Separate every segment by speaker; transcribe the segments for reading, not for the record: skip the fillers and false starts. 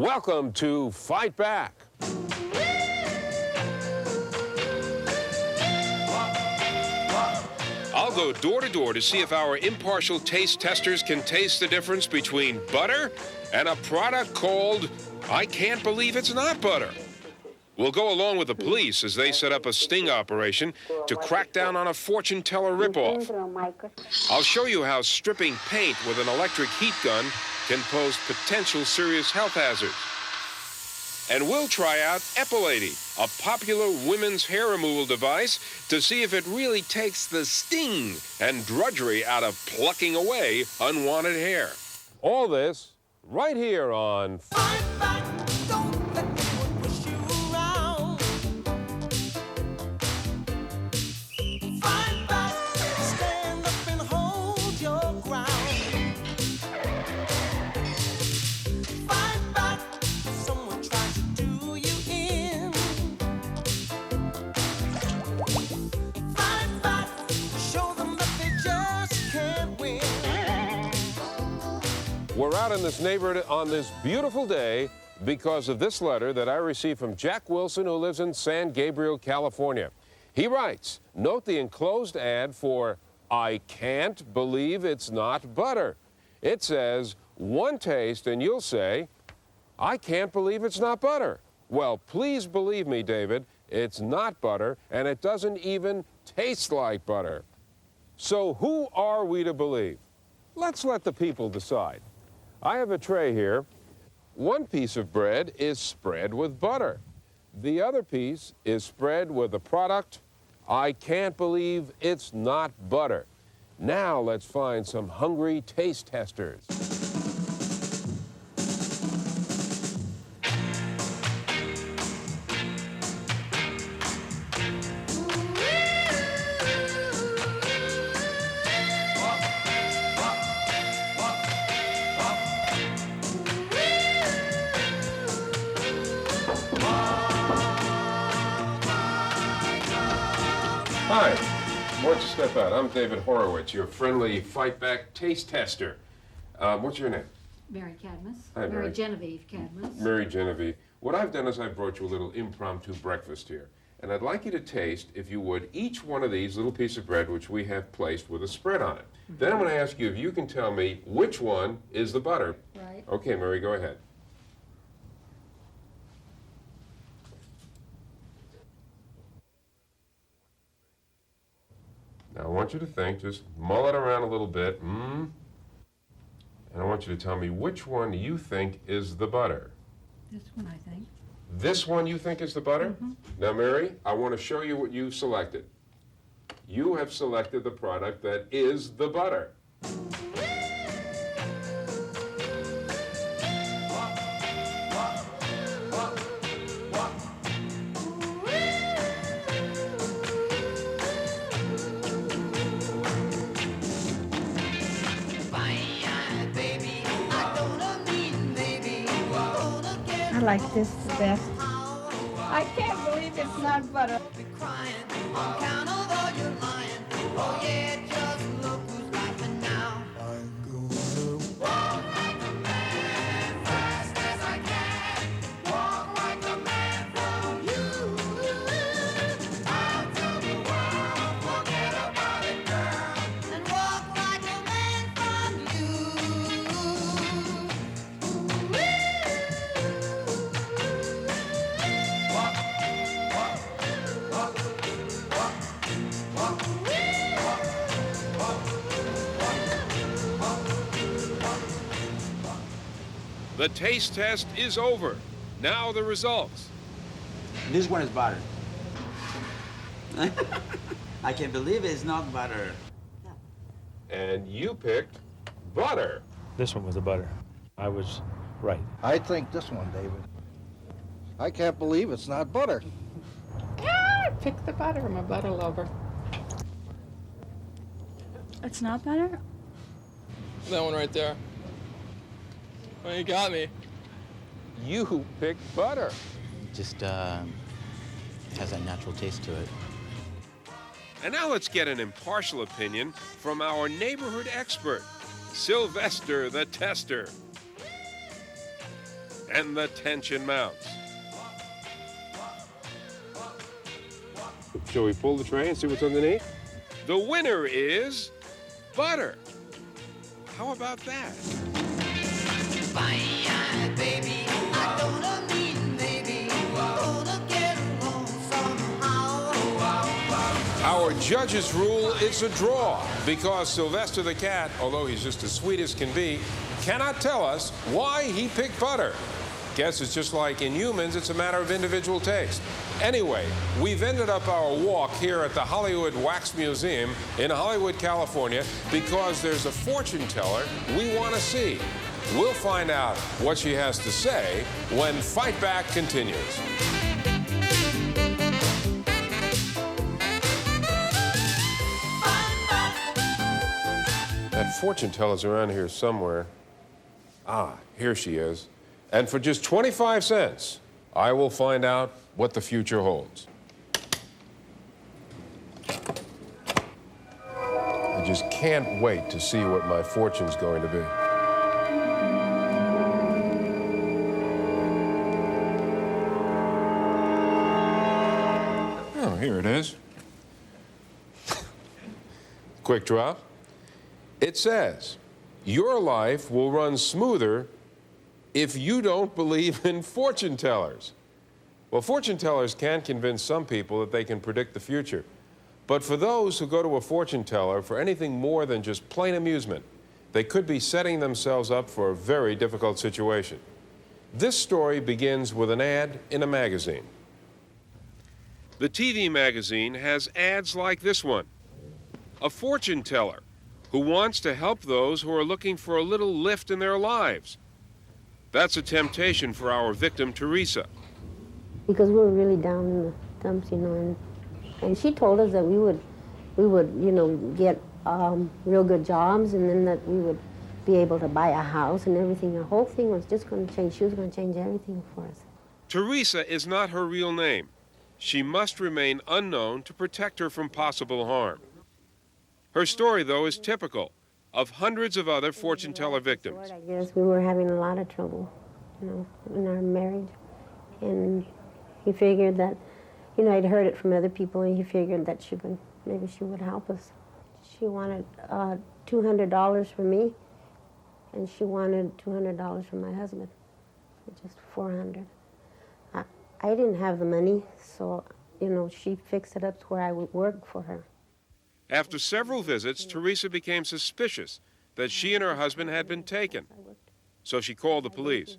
Speaker 1: Welcome to Fight Back. I'll go door to door to see if our impartial taste testers can taste the difference between butter and a product called I Can't Believe It's Not Butter. We'll go along with the police as they set up a sting operation to crack down on a fortune teller ripoff. I'll show you how stripping paint with an electric heat gun can pose potential serious health hazards. And we'll try out Epilady, a popular women's hair removal device, to see if it really takes the sting and drudgery out of plucking away unwanted hair. All this right here on Fight Back. Don't let anyone push you around. Fight back, stand up and hold your ground. Fight back, someone tries to do you in. Fight back, show them that they just can't win. We're out in this neighborhood on this beautiful day because of this letter that I received from Jack Wilson, who lives in San Gabriel, California. He writes, note the enclosed ad for I Can't Believe It's Not Butter. It says, one taste and you'll say, I can't believe it's not butter. Well, please believe me, David, it's not butter, and it doesn't even taste like butter. So who are we to believe? Let's let the people decide. I have a tray here. One piece of bread is spread with butter. The other piece is spread with a product I can't believe it's not butter. Now let's find some hungry taste testers. Hi, why don't you step out? I'm David Horowitz, your friendly Fight Back taste tester. What's your name?
Speaker 2: Mary Cadmus.
Speaker 1: Hi, Mary.
Speaker 2: Genevieve Cadmus.
Speaker 1: Mary Genevieve. What I've done is I've brought you a little impromptu breakfast here. And I'd like you to taste, if you would, each one of these little pieces of bread which we have placed with a spread on it. Then I'm going to ask you if you can tell me which one is the butter.
Speaker 2: Right.
Speaker 1: Okay, Mary, go ahead. Now I want you to think, just mull it around a little bit. And I want you to tell me which one you think is the butter.
Speaker 2: This one, I think.
Speaker 1: This one you think is the butter? Now, Mary, I want to show you what you've selected. You have selected the product that is the butter.
Speaker 3: I like this the best. I can't believe it's not butter.
Speaker 1: The taste test is over. Now the results.
Speaker 4: This one is butter. I can't believe it's not butter.
Speaker 1: And you picked butter.
Speaker 5: This one was the butter. I was right.
Speaker 6: I think this one, David. I can't believe it's not butter.
Speaker 3: I picked the butter. I'm a butter lover.
Speaker 7: It's not butter?
Speaker 8: That one right there. Well, you got me.
Speaker 1: You picked butter.
Speaker 4: Just has a natural taste to it.
Speaker 1: And now let's get an impartial opinion from our neighborhood expert, Sylvester the Tester. and the tension mounts. Shall we pull the tray and see what's underneath? The winner is butter. How about that? Our judges rule it's a draw because Sylvester the cat, although he's just as sweet as can be, cannot tell us why he picked butter. Guess it's just like in humans, it's a matter of individual taste. Anyway, we've ended up our walk here at the Hollywood Wax Museum in Hollywood, California, because there's a fortune teller we want to see. We'll find out what she has to say when Fight Back continues. That fortune teller's around here somewhere. Ah, here she is. And for just 25 cents, I will find out what the future holds. I just can't wait to see what my fortune's going to be. Oh, here it is. Quick draw. It says, your life will run smoother if you don't believe in fortune tellers. Well, fortune tellers can convince some people that they can predict the future. But for those who go to a fortune teller for anything more than just plain amusement, they could be setting themselves up for a very difficult situation. This story begins with an ad in a magazine. The TV magazine has ads like this one. A fortune teller who wants to help those who are looking for a little lift in their lives. That's a temptation for our victim, Teresa.
Speaker 9: Because we were really down in the dumps, you know, and she told us that we would, you know, get real good jobs, and then that we would be able to buy a house and everything. The whole thing was just going to change. She was going to change everything for us.
Speaker 1: Teresa is not her real name. She must remain unknown to protect her from possible harm. Her story, though, is typical of hundreds of other fortune teller victims.
Speaker 9: I guess we were having a lot of trouble, you know, in our marriage. And he figured that, you know, I'd heard it from other people, and he figured that maybe she would help us. She wanted $200 from me, and she wanted $200 from my husband, just $400. I didn't have the money, so, you know, she fixed it up to where I would work for her.
Speaker 1: After several visits, Teresa became suspicious that she and her husband had been taken. So she called the police.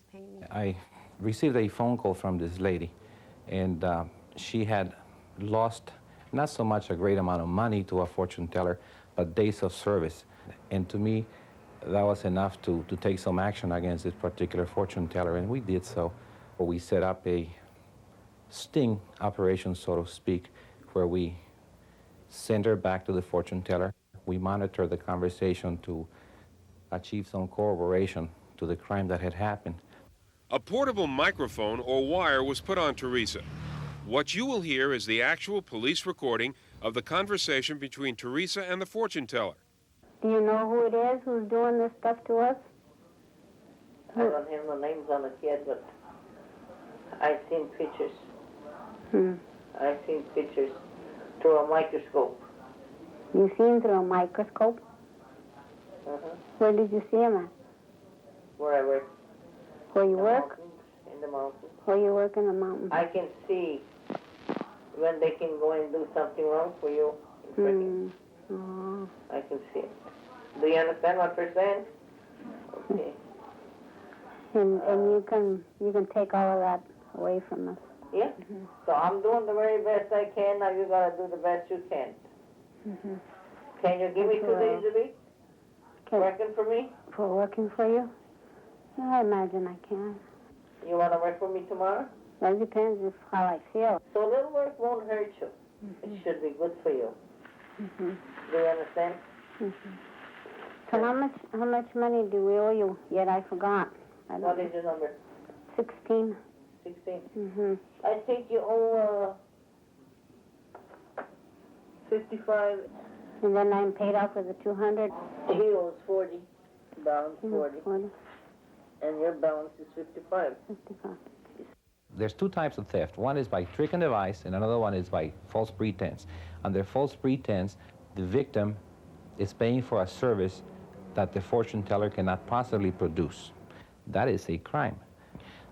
Speaker 10: I received a phone call from this lady, and she had lost not so much a great amount of money to a fortune teller, but days of service. And to me, that was enough to take some action against this particular fortune teller, and we did so. We set up a sting operation, so to speak, where we send her back to the fortune teller. We monitor the conversation to achieve some corroboration to the crime that had happened.
Speaker 1: A portable microphone or wire was put on Teresa. What you will hear is the actual police recording of the conversation between Teresa and the fortune teller.
Speaker 9: Do you know who it is who's doing this stuff to us?
Speaker 11: I don't have the names on the kid, but I've seen pictures. I've seen pictures through a microscope.
Speaker 9: You seen through a microscope? Where did you see him at?
Speaker 11: Where I work.
Speaker 9: Where you work?
Speaker 11: In the mountains.
Speaker 9: Where you work in the mountains?
Speaker 11: I can see when they can go and do something wrong for you. I can see it. Do you understand what we're saying? Okay.
Speaker 9: And you can take all of that away from us.
Speaker 11: Yeah. So I'm doing the very best I can. Now you gotta do the best you can. Can you give me 2 days a week? Working for me?
Speaker 9: For working for you? Yeah, I imagine I can.
Speaker 11: You wanna work for me tomorrow?
Speaker 9: That depends on how I feel.
Speaker 11: So little work won't hurt you. It should be good for you. Do you understand?
Speaker 9: So how much money do we owe you? Yet I forgot.
Speaker 11: What is your number?
Speaker 9: 16.
Speaker 11: 16? I think you owe 55.
Speaker 9: And then I'm paid off with the 200.
Speaker 11: He owes 40. Balance 40. And your balance is 55.
Speaker 9: 55.
Speaker 10: There's two types of theft. One is by trick and device, and another one is by false pretense. Under false pretense, the victim is paying for a service that the fortune teller cannot possibly produce. That is a crime.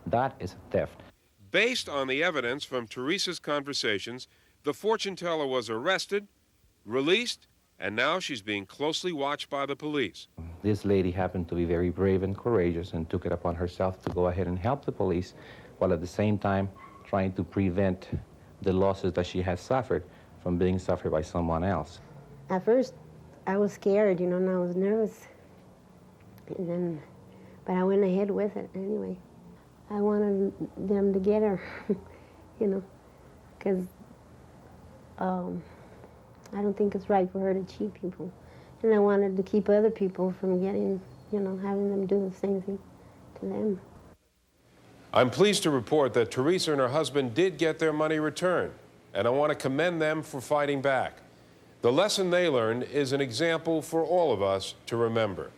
Speaker 10: That is a theft.
Speaker 1: Based on the evidence from Teresa's conversations, the fortune teller was arrested, released, and now she's being closely watched by the police.
Speaker 10: This lady happened to be very brave and courageous and took it upon herself to go ahead and help the police, while at the same time trying to prevent the losses that she has suffered from being suffered by someone else.
Speaker 9: At first, I was scared, you know, and I was nervous. And then, but I went ahead with it anyway. I wanted them to get her, you know, because I don't think it's right for her to cheat people. And I wanted to keep other people from getting, you know, having them do the same thing to them.
Speaker 1: I'm pleased to report that Teresa and her husband did get their money returned, and I want to commend them for fighting back. The lesson they learned is an example for all of us to remember.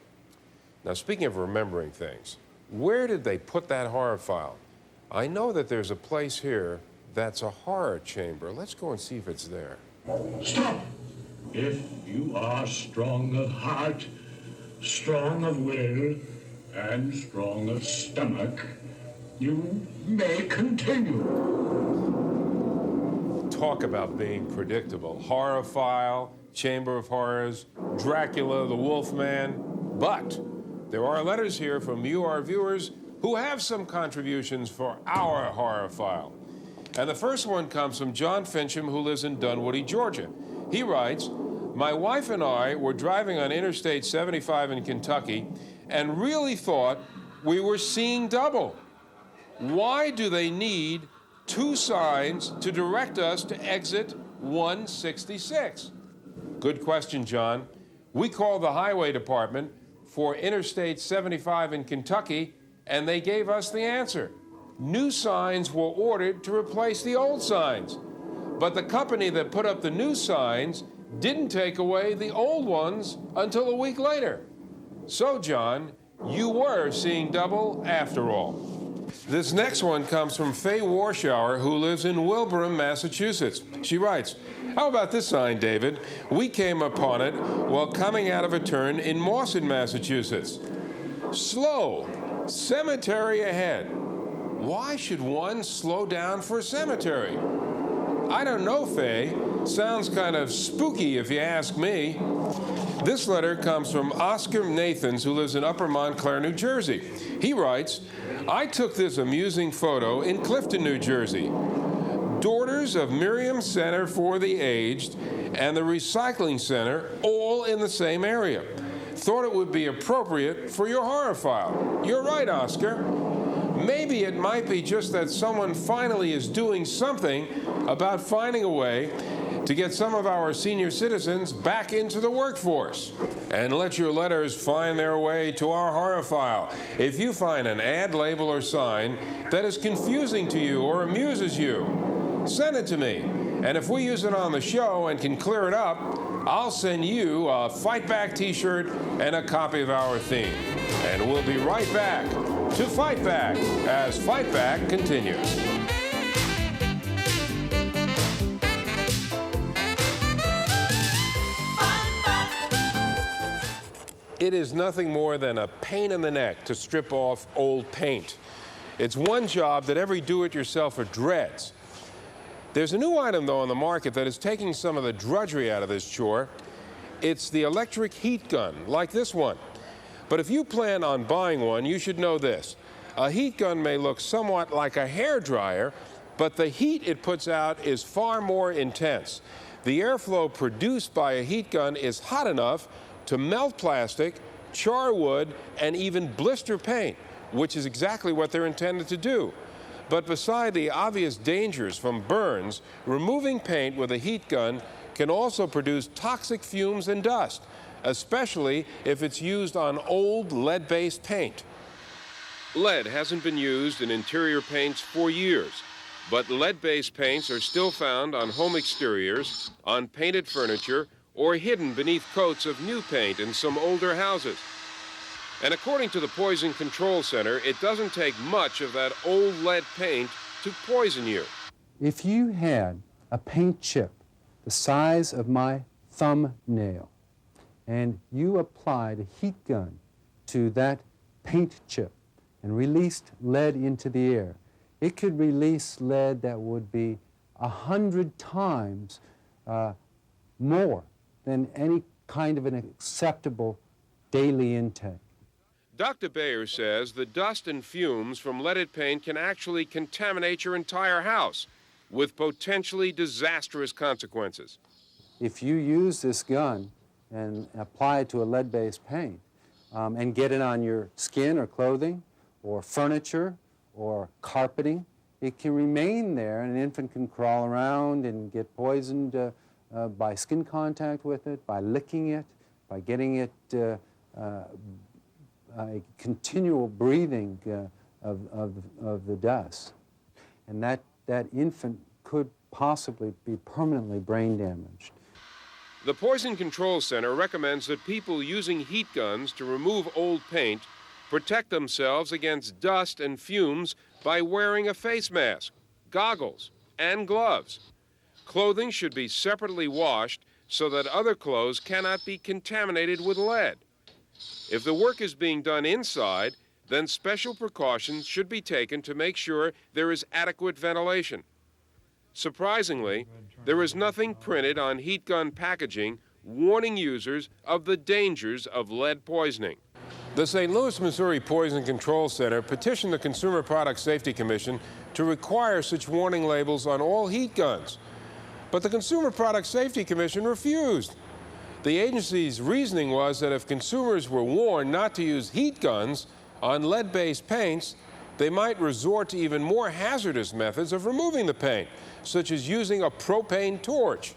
Speaker 1: Now, speaking of remembering things, where did they put that horror file? I know that there's a place here that's a horror chamber. Let's go and see if it's there.
Speaker 12: Stop! If you are strong of heart, strong of will, and strong of stomach, you may continue.
Speaker 1: Talk about being predictable. Horror file, Chamber of Horrors, Dracula, the Wolfman. But there are letters here from you, our viewers, who have some contributions for our horror file. And the first one comes from John Fincham, who lives in Dunwoody, Georgia. He writes, "My wife and I were driving on Interstate 75 in Kentucky and really thought we were seeing double. Why do they need two signs to direct us to exit 166? Good question, John. We called the highway department for Interstate 75 in Kentucky, and they gave us the answer. New signs were ordered to replace the old signs. But the company that put up the new signs didn't take away the old ones until a week later. So, John, you were seeing double after all." This next one comes from Faye Warshower, who lives in Wilbraham, Massachusetts. She writes, "How about this sign, David? We came upon it while coming out of a turn in Mawson, Massachusetts. Slow, cemetery ahead. Why should one slow down for a cemetery? I don't know, Faye. Sounds kind of spooky if you ask me." This letter comes from Oscar Nathans, who lives in Upper Montclair, New Jersey. He writes, "I took this amusing photo in Clifton, New Jersey. Daughters of Miriam Center for the Aged and the Recycling Center all in the same area. Thought it would be appropriate for your horror file." You're right, Oscar. Maybe it might be just that someone finally is doing something about finding a way to get some of our senior citizens back into the workforce. And let your letters find their way to our horror file. If you find an ad, label, or sign that is confusing to you or amuses you, send it to me. And if we use it on the show and can clear it up, I'll send you a Fight Back t-shirt and a copy of our theme. And we'll be right back to Fight Back as Fight Back continues. It is nothing more than a pain in the neck to strip off old paint. It's one job that every do-it-yourselfer dreads. There's a new item, though, on the market that is taking some of the drudgery out of this chore. It's the electric heat gun, like this one. But if you plan on buying one, you should know this. A heat gun may look somewhat like a hairdryer, but the heat it puts out is far more intense. The airflow produced by a heat gun is hot enough to melt plastic, char wood, and even blister paint, which is exactly what they're intended to do. But beside the obvious dangers from burns, removing paint with a heat gun can also produce toxic fumes and dust, especially if it's used on old lead-based paint. Lead hasn't been used in interior paints for years, but lead-based paints are still found on home exteriors, on painted furniture, or hidden beneath coats of new paint in some older houses. And according to the Poison Control Center, it doesn't take much of that old lead paint to poison you.
Speaker 13: If you had a paint chip the size of my thumbnail, and you applied a heat gun to that paint chip and released lead into the air, it could release lead that would be 100 times more than any kind of an acceptable daily intake.
Speaker 1: Dr. Bayer says the dust and fumes from leaded paint can actually contaminate your entire house with potentially disastrous consequences.
Speaker 13: If you use this gun and apply it to a lead-based paint and get it on your skin or clothing or furniture or carpeting, it can remain there, and an infant can crawl around and get poisoned by skin contact with it, by licking it, by getting it a continual breathing of the dust. And that infant could possibly be permanently brain damaged.
Speaker 1: The Poison Control Center recommends that people using heat guns to remove old paint protect themselves against dust and fumes by wearing a face mask, goggles, and gloves. Clothing should be separately washed so that other clothes cannot be contaminated with lead. If the work is being done inside, then special precautions should be taken to make sure there is adequate ventilation. Surprisingly, there is nothing printed on heat gun packaging warning users of the dangers of lead poisoning. The St. Louis, Missouri Poison Control Center petitioned the Consumer Product Safety Commission to require such warning labels on all heat guns. But the Consumer Product Safety Commission refused. The agency's reasoning was that if consumers were warned not to use heat guns on lead-based paints, they might resort to even more hazardous methods of removing the paint, such as using a propane torch.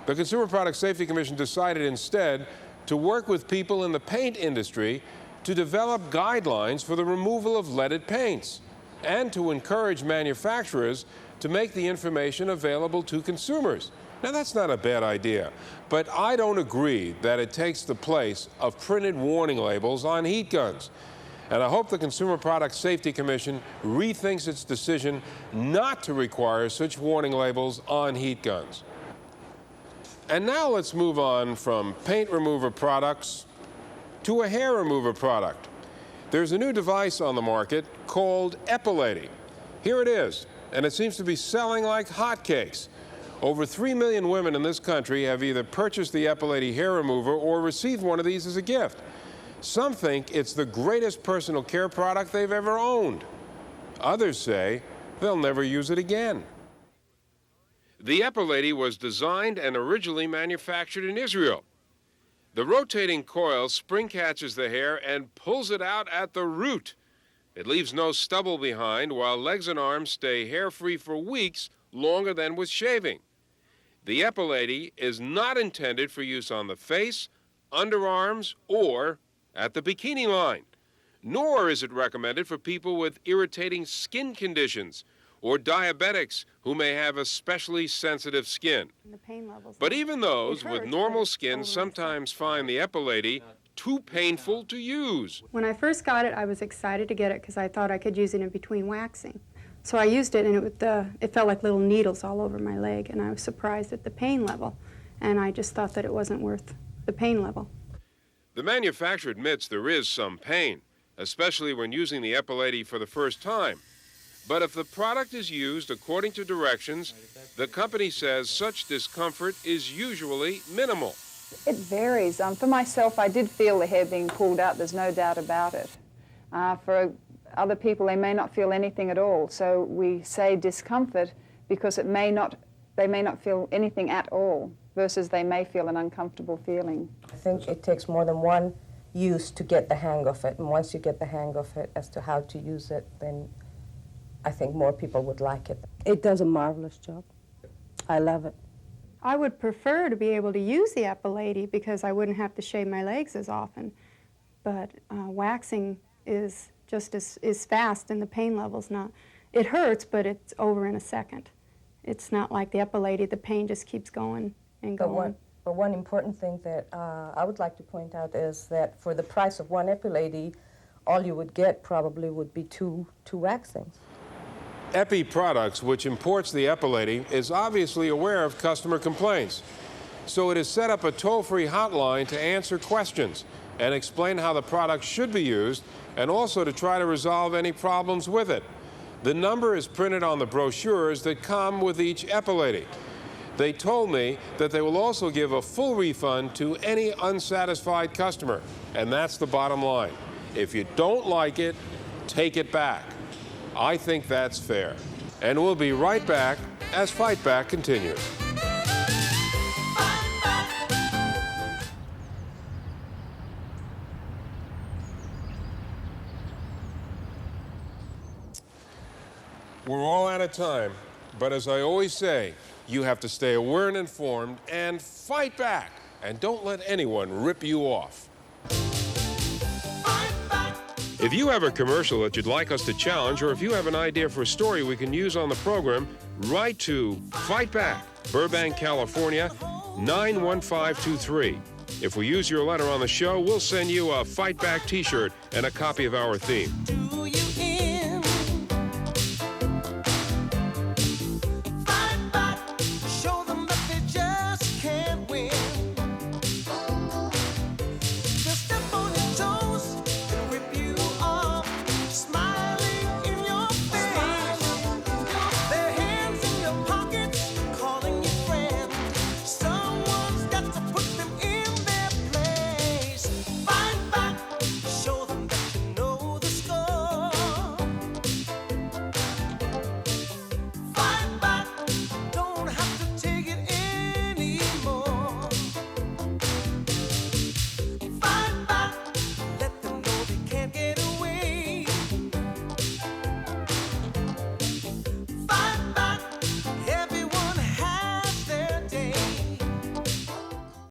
Speaker 1: The Consumer Product Safety Commission decided instead to work with people in the paint industry to develop guidelines for the removal of leaded paints and to encourage manufacturers to make the information available to consumers. Now, that's not a bad idea, but I don't agree that it takes the place of printed warning labels on heat guns. And I hope the Consumer Product Safety Commission rethinks its decision not to require such warning labels on heat guns. And now let's move on from paint remover products to a hair remover product. There's a new device on the market called Epilady. Here it is, and it seems to be selling like hotcakes. Over 3 million women in this country have either purchased the Epilady hair remover or received one of these as a gift. Some think it's the greatest personal care product they've ever owned. Others say they'll never use it again. The Epilady was designed and originally manufactured in Israel. The rotating coil spring catches the hair and pulls it out at the root. It leaves no stubble behind, while legs and arms stay hair-free for weeks, longer than with shaving. The Epilady is not intended for use on the face, underarms, or at the bikini line. Nor is it recommended for people with irritating skin conditions or diabetics who may have especially sensitive skin.
Speaker 7: The pain levels.
Speaker 1: But even those with normal skin sometimes find the Epilady too painful to use.
Speaker 14: When I first got it, I was excited to get it because I thought I could use it in between waxing. So I used it, and it felt like little needles all over my leg, and I was surprised at the pain level, and I just thought that it wasn't worth the pain level.
Speaker 1: The manufacturer admits there is some pain, especially when using the Epilady for the first time. But if the product is used according to directions, the company says such discomfort is usually minimal.
Speaker 3: It varies. For myself, I did feel the hair being pulled out, there's no doubt about it. For other people, they may not feel anything at all. So we say discomfort because they may not feel anything at all, versus they may feel an uncomfortable feeling.
Speaker 15: I think it takes more than one use to get the hang of it. And once you get the hang of it as to how to use it, then I think more people would like it. It does a marvelous job. I love it.
Speaker 14: I would prefer to be able to use the Epilady because I wouldn't have to shave my legs as often. But waxing is just as fast, and the pain level's not. It hurts, but it's over in a second. It's not like the Epilady. The pain just keeps going and going.
Speaker 15: But one important thing that I would like to point out is that for the price of one Epilady, all you would get probably would be two waxings.
Speaker 1: Epi Products, which imports the Epilady, is obviously aware of customer complaints. So it has set up a toll-free hotline to answer questions and explain how the product should be used, and also to try to resolve any problems with it. The number is printed on the brochures that come with each Epilady. They told me that they will also give a full refund to any unsatisfied customer, and that's the bottom line. If you don't like it, take it back. I think that's fair. And we'll be right back as Fight Back continues. We're all out of time, but as I always say, you have to stay aware and informed and fight back. And don't let anyone rip you off. If you have a commercial that you'd like us to challenge, or if you have an idea for a story we can use on the program, write to Fight Back, Burbank, California, 91523. If we use your letter on the show, we'll send you a Fight Back t-shirt and a copy of our theme.